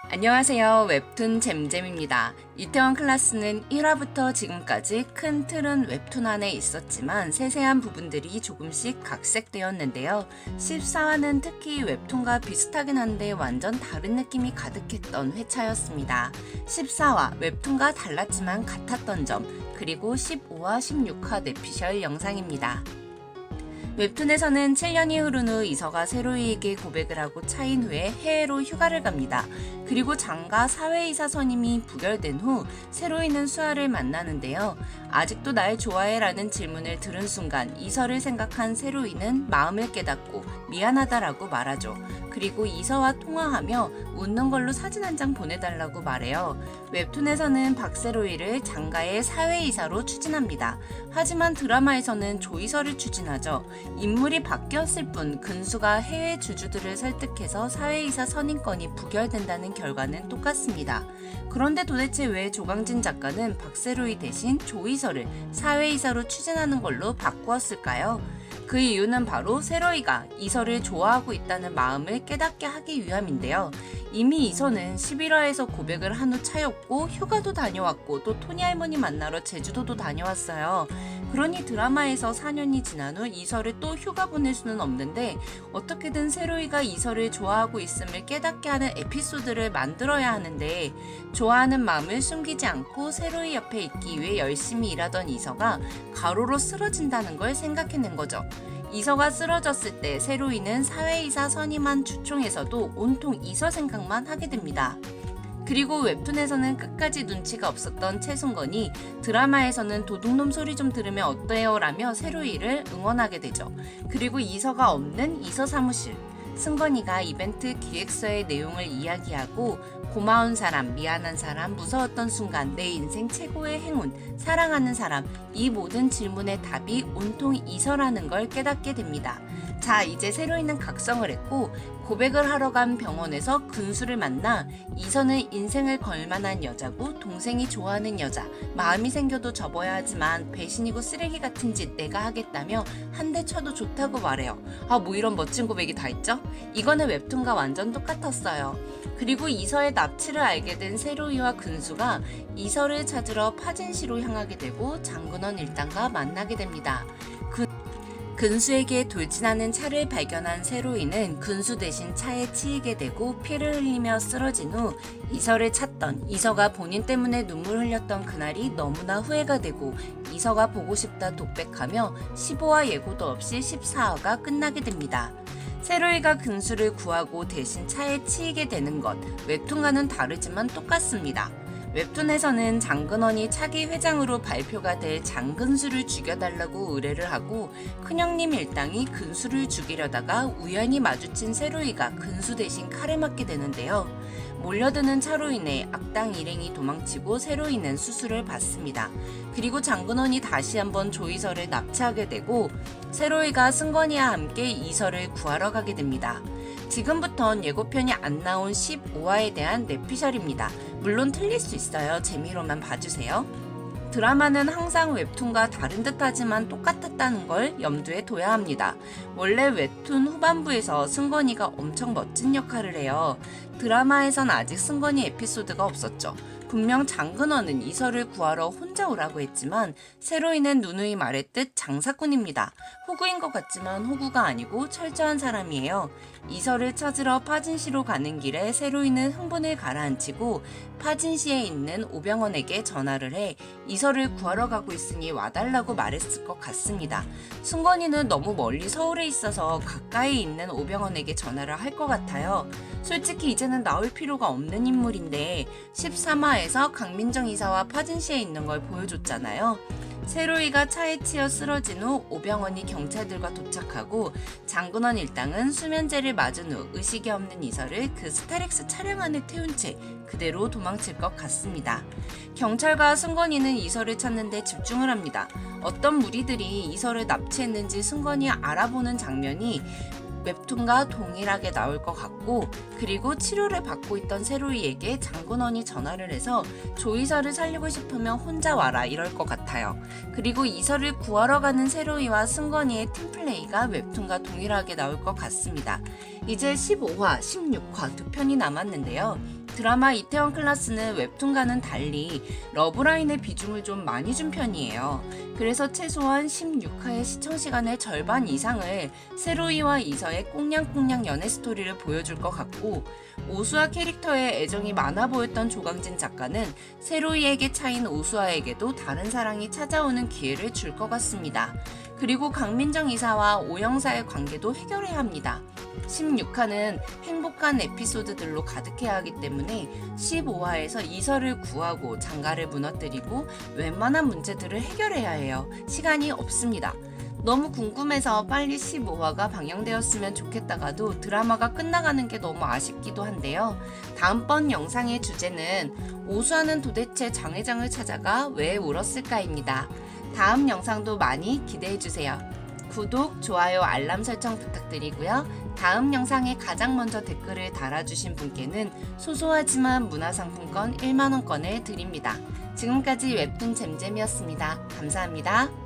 안녕하세요. 웹툰 잼잼입니다. 이태원 클라스는 1화부터 지금까지 큰 틀은 웹툰 안에 있었지만 세세한 부분들이 조금씩 각색되었는데요. 14화는 특히 웹툰과 비슷하긴 한데 완전 다른 느낌이 가득했던 회차였습니다. 14화 웹툰과 달랐지만 같았던 점, 그리고 15화, 16화 내피셜 영상입니다. 웹툰에서는 7년이 흐른 후 이서가 세로이에게 고백을 하고 차인 후에 해외로 휴가를 갑니다. 그리고 장가 사회이사 선임이 부결된 후 세로이는 수아를 만나는데요. 아직도 날 좋아해? 라는 질문을 들은 순간 이서를 생각한 세로이는 마음을 깨닫고 미안하다라고 말하죠. 그리고 이서와 통화하며 웃는 걸로 사진 한 장 보내달라고 말해요. 웹툰에서는 박세로이를 장가의 사회이사로 추진합니다. 하지만 드라마에서는 조이서를 추진하죠. 인물이 바뀌었을 뿐 근수가 해외 주주들을 설득해서 사회이사 선임권이 부결된다는 결과는 똑같습니다. 그런데 도대체 왜 조강진 작가는 박세로이 대신 조이서를 사회이사로 추진하는 걸로 바꾸었을까요? 그 이유는 바로 세로이가 이서를 좋아하고 있다는 마음을 깨닫게 하기 위함인데요. 이미 이서는 11화에서 고백을 한 후 차였고 휴가도 다녀왔고 또 토니 할머니 만나러 제주도도 다녀왔어요. 그러니 드라마에서 4년이 지난 후 이서를 또 휴가 보낼 수는 없는데 어떻게든 세로이가 이서를 좋아하고 있음을 깨닫게 하는 에피소드를 만들어야 하는데 좋아하는 마음을 숨기지 않고 세로이 옆에 있기 위해 열심히 일하던 이서가 가로로 쓰러진다는 걸 생각해낸 거죠. 이서가 쓰러졌을 때 세로이는 사회이사 선임한 주총에서도 온통 이서 생각만 하게 됩니다. 그리고 웹툰에서는 끝까지 눈치가 없었던 최승건이 드라마에서는 도둑놈 소리 좀 들으면 어때요? 라며 세로이를 응원하게 되죠. 그리고 이서가 없는 이서 사무실. 승건이가 이벤트 기획서의 내용을 이야기하고 고마운 사람, 미안한 사람, 무서웠던 순간, 내 인생 최고의 행운, 사랑하는 사람, 이 모든 질문의 답이 온통 이서라는 걸 깨닫게 됩니다. 자, 이제 세로이는 각성을 했고 고백을 하러 간 병원에서 근수를 만나 이서는 인생을 걸 만한 여자고 동생이 좋아하는 여자, 마음이 생겨도 접어야 하지만 배신이고 쓰레기 같은 짓 내가 하겠다며 한 대 쳐도 좋다고 말해요. 뭐 이런 멋진 고백이 다 있죠? 이거는 웹툰과 완전 똑같았어요. 그리고 이서의 납치를 알게 된 세로이와 근수가 이서를 찾으러 파진시로 향하게 되고 장근원 일당과 만나게 됩니다. 근수에게 돌진하는 차를 발견한 세로이는 근수 대신 차에 치이게 되고 피를 흘리며 쓰러진 후 이서를 찾던 이서가 본인 때문에 눈물 흘렸던 그날이 너무나 후회가 되고 이서가 보고 싶다 독백하며 15화 예고도 없이 14화가 끝나게 됩니다. 세로이가 근수를 구하고 대신 차에 치이게 되는 것, 웹툰과는 다르지만 똑같습니다. 웹툰에서는 장근원이 차기 회장으로 발표가 될 장근수를 죽여달라고 의뢰를 하고 큰형님 일당이 근수를 죽이려다가 우연히 마주친 세로이가 근수 대신 칼을 맞게 되는데요. 몰려드는 차로 인해 악당 일행이 도망치고 세로이는 수술을 받습니다. 그리고 장근원이 다시 한번 조이서를 납치하게 되고 세로이가 승건이와 함께 이서를 구하러 가게 됩니다. 지금부턴 예고편이 안 나온 15화에 대한 내피셜입니다. 물론 틀릴 수 있어요. 재미로만 봐주세요. 드라마는 항상 웹툰과 다른 듯하지만 똑같았다는 걸 염두에 둬야 합니다. 원래 웹툰 후반부에서 승건이가 엄청 멋진 역할을 해요. 드라마에선 아직 승건이 에피소드가 없었죠. 분명 장근원은 이서를 구하러 혼자 오라고 했지만 세로이는 누누이 말했듯 장사꾼입니다. 호구인 것 같지만 호구가 아니고 철저한 사람이에요. 이서를 찾으러 파진시로 가는 길에 세로이는 흥분을 가라앉히고 파진시에 있는 오병헌에게 전화를 해 이서를 구하러 가고 있으니 와달라고 말했을 것 같습니다. 승건이는 너무 멀리 서울에 있어서 가까이 있는 오병헌에게 전화를 할 것 같아요. 솔직히 이제는 나올 필요가 없는 인물인데 13화에서 강민정 이사와 파진시에 있는 걸 보여줬잖아요. 세로이가 차에 치여 쓰러진 후 오병헌이 경찰들과 도착하고 장근원 일당은 수면제를 맞은 후 의식이 없는 이서를 그 스타렉스 차량 안에 태운 채 그대로 도망칠 것 같습니다. 경찰과 승건이는 이서를 찾는 데 집중을 합니다. 어떤 무리들이 이서를 납치했는지 승건이 알아보는 장면이 웹툰과 동일하게 나올 것 같고 그리고 치료를 받고 있던 세로이에게 장근원이 전화를 해서 조이서를 살리고 싶으면 혼자 와라 이럴 것 같아요. 그리고 이서를 구하러 가는 세로이와 승건이의 팀플레이가 웹툰과 동일하게 나올 것 같습니다. 이제 15화, 16화 두 편이 남았는데요. 드라마 이태원 클라스는 웹툰과는 달리 러브라인의 비중을 좀 많이 준 편이에요. 그래서 최소한 16화의 시청시간의 절반 이상을 세로이와 이서의 꽁냥꽁냥 연애 스토리를 보여줄 것 같고, 오수아 캐릭터에 애정이 많아 보였던 조강진 작가는 세로이에게 차인 오수아에게도 다른 사랑이 찾아오는 기회를 줄 것 같습니다. 그리고 강민정 이사와 오영사의 관계도 해결해야 합니다. 16화는 행복한 에피소드들로 가득해야 하기 때문에 15화에서 이설을 구하고 장가를 무너뜨리고 웬만한 문제들을 해결해야 해요. 시간이 없습니다. 너무 궁금해서 빨리 15화가 방영되었으면 좋겠다가도 드라마가 끝나가는 게 너무 아쉽기도 한데요. 다음번 영상의 주제는 오수아는 도대체 장 회장을 찾아가 왜 울었을까입니다. 다음 영상도 많이 기대해주세요. 구독, 좋아요, 알람 설정 부탁드리고요. 다음 영상에 가장 먼저 댓글을 달아주신 분께는 소소하지만 문화상품권 1만원권을 드립니다. 지금까지 웹툰 잼잼이었습니다. 감사합니다.